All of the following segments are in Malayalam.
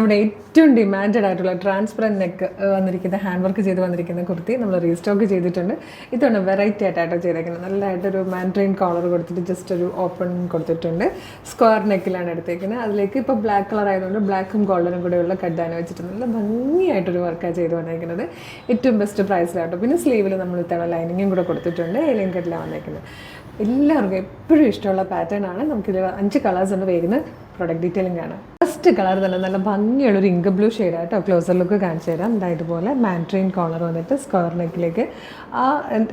നമ്മുടെ ഏറ്റവും ഡിമാൻഡഡ് ആയിട്ടുള്ള ട്രാൻസ്പെറൻറ്റ് നെക്ക് വന്നിരിക്കുന്ന ഹാൻഡ് വർക്ക് ചെയ്ത് വന്നിരിക്കുന്ന കുർത്തി നമ്മൾ റീസ്റ്റോക്ക് ചെയ്തിട്ടുണ്ട്. ഇതാണ് വെറൈറ്റി ആയിട്ടാട്ടോ ചെയ്തേക്കുന്നത്. നല്ലതായിട്ടൊരു മാൻഡ്രിൻ കോളർ കൊടുത്തിട്ട് ജസ്റ്റ് ഒരു ഓപ്പൺ കൊടുത്തിട്ടുണ്ട്. സ്ക്വയർ നെക്കിലാണ് എടുത്തേക്കുന്നത്. അതിലേക്ക് ഇപ്പോൾ ബ്ലാക്ക് കളർ ആയതുകൊണ്ട് ബ്ലാക്കും ഗോൾഡനും കൂടെയുള്ള കഡ്ഡാന വെച്ചിട്ട് നല്ല ഭംഗിയായിട്ടൊരു വർക്കാണ് ചെയ്ത് വന്നിരിക്കുന്നത്. ഏറ്റവും ബെസ്റ്റ് പ്രൈസിലാട്ടോ. പിന്നെ സ്ലീവിൽ നമ്മൾ ഇത്തവണ ലൈനിങ്ങും കൂടെ കൊടുത്തിട്ടുണ്ട്. ഏലിയൻ കട്ടിലാണ് വന്നിരിക്കുന്നത്. എല്ലാവർക്കും എപ്പോഴും ഇഷ്ടമുള്ള പാറ്റേൺ ആണ്. നമുക്കിത് 5 കളേഴ്സ് ഉണ്ട്. വരുന്ന പ്രൊഡക്റ്റ് ഡീറ്റെയിലിംഗ് ആണ്. ഫസ്റ്റ് കളർ തന്നെ നല്ല ഭംഗിയുള്ളൊരു ഇങ്ക് ബ്ലൂ ഷെയ്ഡായിട്ടോ. ക്ലോസർ ലുക്ക് കാണിച്ചു തരാം. ഇതുപോലെ മാൻഡ്രിൻ കോളർ വന്നിട്ട് സ്ക്വയർ നെക്കിലേക്ക് ആ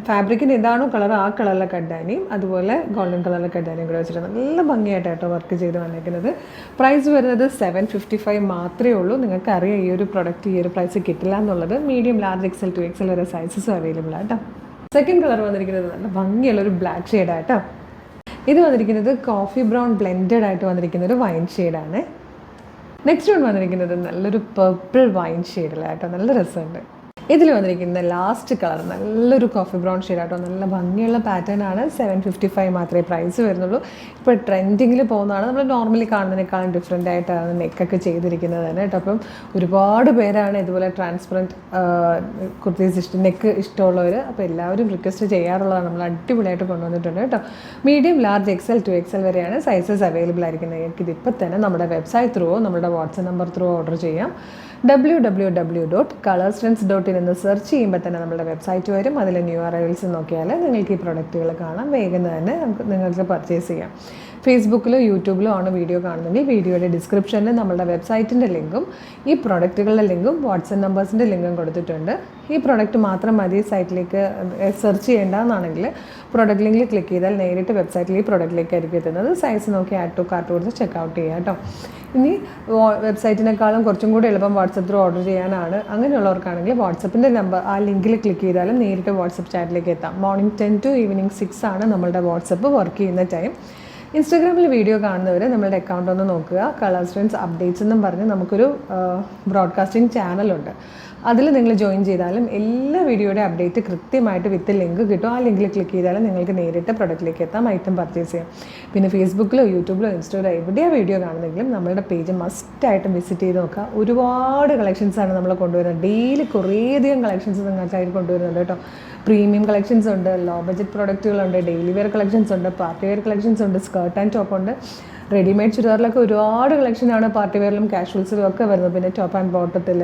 ഫാബ്രിക്കിന് ഏതാണോ കളർ ആ കളറിലെ കഡ്ഡാനിയും അതുപോലെ ഗോൾഡൻ കളറിലെ കഡ്ഡാനിയും കൂടെ വെച്ചിട്ട് നല്ല ഭംഗിയായിട്ടോ വർക്ക് ചെയ്ത് വന്നിരിക്കുന്നത്. പ്രൈസ് വരുന്നത് 755 മാത്രമേ ഉള്ളൂ. നിങ്ങൾക്ക് അറിയാം ഈ ഒരു പ്രൊഡക്റ്റ് ഈ ഒരു പ്രൈസ് കിട്ടില്ല എന്നുള്ളത്. Medium, large, XL to XL വരെ സൈസസും അവൈലബിൾ ആട്ടോ. സെക്കൻഡ് കളർ വന്നിരിക്കുന്നത് നല്ല ഭംഗിയുള്ളൊരു ബ്ലാക്ക് ഷെയ്ഡായിട്ടോ. ഇത് വന്നിരിക്കുന്നത് കോഫി ബ്രൗൺ ബ്ലെൻഡഡ് ആയിട്ട് വന്നിരിക്കുന്ന ഒരു വൈൻ ഷെയ്ഡാണ്. നെക്സ്റ്റ് വൺ വന്നിരിക്കുന്നത് നല്ലൊരു പർപ്പിൾ വൈൻ ഷെയ്ഡിലായിട്ടോ. നല്ല രസമുണ്ട്. ഇതിൽ വന്നിരിക്കുന്ന ലാസ്റ്റ് കളർ നല്ലൊരു കോഫി ബ്രൗൺ ഷെയ്ഡായിട്ടോ. നല്ല ഭംഗിയുള്ള പാറ്റേൺ ആണ്. 755 മാത്രമേ പ്രൈസ് വരുന്നുള്ളൂ. ഇപ്പോൾ ട്രെൻഡിങ്ങിൽ പോകുന്നതാണ്. നമ്മൾ നോർമലി കാണുന്നതിനേക്കാളും ഡിഫറെൻ്റ് ആയിട്ടാണ് നെക്കൊക്കെ ചെയ്തിരിക്കുന്നത് തന്നെ കേട്ടോ. അപ്പം ഒരുപാട് പേരാണ് ഇതുപോലെ ട്രാൻസ്പെറൻറ്റ് കുർത്തീസ് നെക്ക് ഇഷ്ടമുള്ളവർ. അപ്പോൾ എല്ലാവരും റിക്വസ്റ്റ് ചെയ്യാറുള്ളതാണ്. നമ്മൾ അടിപൊളിയായിട്ട് കൊണ്ടുവന്നിട്ടുണ്ട് കേട്ടോ. Medium, large, XL to XL വരെയാണ് സൈസസ് അവൈലബിൾ ആയിരിക്കുന്നത്. നിങ്ങൾക്ക് ഇതിപ്പോൾ തന്നെ നമ്മുടെ വെബ്സൈറ്റ് ത്രൂവോ നമ്മുടെ വാട്സപ്പ് നമ്പർ ത്രൂ ഓർഡർ ചെയ്യാം. www.colorstrends.in എന്ന് സെർച്ച് ചെയ്യുമ്പോൾ തന്നെ നമ്മുടെ വെബ്സൈറ്റ് വരും. അതിൽ ന്യൂ അറൈവൽസ് നോക്കിയാൽ നിങ്ങൾക്ക് ഈ പ്രൊഡക്റ്റുകൾ കാണാം. വേഗം തന്നെ നിങ്ങൾക്ക് പർച്ചേസ് ചെയ്യാം. ഫേസ്ബുക്കിലോ യൂട്യൂബിലോ ആണ് വീഡിയോ കാണുന്നതെങ്കിൽ വീഡിയോയുടെ ഡിസ്ക്രിപ്ഷനിൽ നമ്മുടെ വെബ്സൈറ്റിൻ്റെ ലിങ്കും ഈ പ്രൊഡക്റ്റുകളുടെ ലിങ്കും വാട്സപ്പ് നമ്പേഴ്സിൻ്റെ ലിങ്കും കൊടുത്തിട്ടുണ്ട്. ഈ പ്രൊഡക്റ്റ് മാത്രം മതി സൈറ്റിലേക്ക് സെർച്ച് ചെയ്യേണ്ടതെന്നാണെങ്കിൽ പ്രൊഡക്റ്റ് ലിങ്കിൽ ക്ലിക്ക് ചെയ്താൽ നേരിട്ട് വെബ്സൈറ്റിൽ ഈ പ്രൊഡക്റ്റിലേക്കായിരിക്കും എത്തുന്നത്. സൈസ് നോക്കി ആഡ് ടു കാർട്ട് കൊടുത്ത് ചെക്കൗട്ട് ചെയ്യാം കേട്ടോ. ഇനി വെബ്സൈറ്റിനേക്കാളും കുറച്ചും കൂടി എളുപ്പം വാട്സപ്പ് ത്രൂ ഓർഡർ ചെയ്യാനാണ്. അങ്ങനെയുള്ളവർക്കാണെങ്കിൽ വാട്സപ്പിൻ്റെ നമ്പർ ആ ലിങ്കിൽ ക്ലിക്ക് ചെയ്താലും നേരിട്ട് വാട്സപ്പ് ചാറ്റിലേക്ക് എത്താം. മോർണിംഗ് 10 to ഈവനിങ് 6 ആണ് നമ്മളുടെ വാട്സപ്പ് വർക്ക് ചെയ്യുന്ന ടൈം. ഇൻസ്റ്റാഗ്രാമിൽ വീഡിയോ കാണുന്നവർ നമ്മളുടെ അക്കൗണ്ട് ഒന്ന് നോക്കുക. കളർ സ്ട്രെൻഡ്സ് അപ്ഡേറ്റ്സ് എന്നും പറഞ്ഞ് നമുക്കൊരു ബ്രോഡ്കാസ്റ്റിംഗ് ചാനലുണ്ട്. അതിൽ നിങ്ങൾ ജോയിൻ ചെയ്താലും എല്ലാ വീഡിയോയുടെ അപ്ഡേറ്റ് കൃത്യമായിട്ട് വിത്ത് ലിങ്ക് കിട്ടും. ആ ലിങ്കിൽ ക്ലിക്ക് ചെയ്താലും നിങ്ങൾക്ക് നേരിട്ട് പ്രൊഡക്റ്റിലേക്ക് എത്താം, ഐറ്റം പർച്ചേസ് ചെയ്യാം. പിന്നെ ഫേസ്ബുക്കിലോ യൂട്യൂബിലോ ഇൻസ്റ്റയിലോ എവിടെയാണ് വീഡിയോ കാണുന്നെങ്കിലും നമ്മളുടെ പേജ് മസ്റ്റായിട്ടും വിസിറ്റ് ചെയ്ത് നോക്കുക. ഒരുപാട് കളക്ഷൻസാണ് നമ്മൾ കൊണ്ടുവരുന്നത്. ഡെയിലി കുറേയധികം കളക്ഷൻസ് നിങ്ങൾക്കായിട്ട് കൊണ്ടുവരുന്നുണ്ട് കേട്ടോ. പ്രീമിയം കളക്ഷൻസ് ഉണ്ട്, ലോ ബഡ്ജറ്റ് പ്രോഡക്റ്റുകളുണ്ട്, ഡെയിലി വെയർ കളക്ഷൻസ് ഉണ്ട്, പാർട്ടി വെയർ കളക്ഷൻസ് ഉണ്ട്, സ്കേർട്ട് ആൻഡ് ടോപ്പ് ഉണ്ട്. റെഡിമെയ്ഡ് ചുരിദാറിലൊക്കെ ഒരുപാട് കളക്ഷനാണ് പാർട്ടി വെയറിലും കാഷ്വൽസിലും ഒക്കെ വരുന്നത്. പിന്നെ ടോപ്പ് ആൻഡ് ബോട്ടത്തിൽ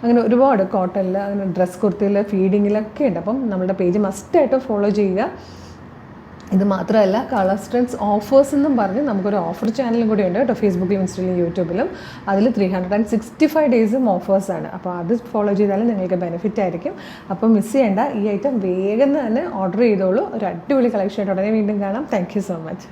അങ്ങനെ ഒരുപാട് കോട്ടണിൽ അങ്ങനെ ഡ്രസ് കുർത്തിയിൽ ഫീഡിങ്ങിലൊക്കെ ഉണ്ട്. അപ്പം നമ്മുടെ പേജ് മസ്റ്റായിട്ട് ഫോളോ ചെയ്യുക. ഇത് മാത്രമല്ല കളർ സ്ട്രെൻഡ്സ് ഓഫേഴ്സ് എന്നും പറഞ്ഞ് നമുക്കൊരു ഓഫർ ചാനലും കൂടി ഉണ്ട് കേട്ടോ. ഫേസ്ബുക്കിലും ഇൻസ്റ്റയിലും യൂട്യൂബിലും. അതിൽ 365 ഡേയ്സും ഓഫേഴ്സാണ്. അപ്പോൾ അത് ഫോളോ ചെയ്താലും നിങ്ങൾക്ക് ബെനിഫിറ്റ് ആയിരിക്കും. അപ്പോൾ മിസ് ചെയ്യേണ്ട. ഈ ഐറ്റം വേഗം തന്നെ ഓർഡർ ചെയ്തോളൂ. ഒരു അടിപൊളി കളക്ഷൻ ആയിട്ട് ഉടനെ വീണ്ടും കാണാം. Thank you so much.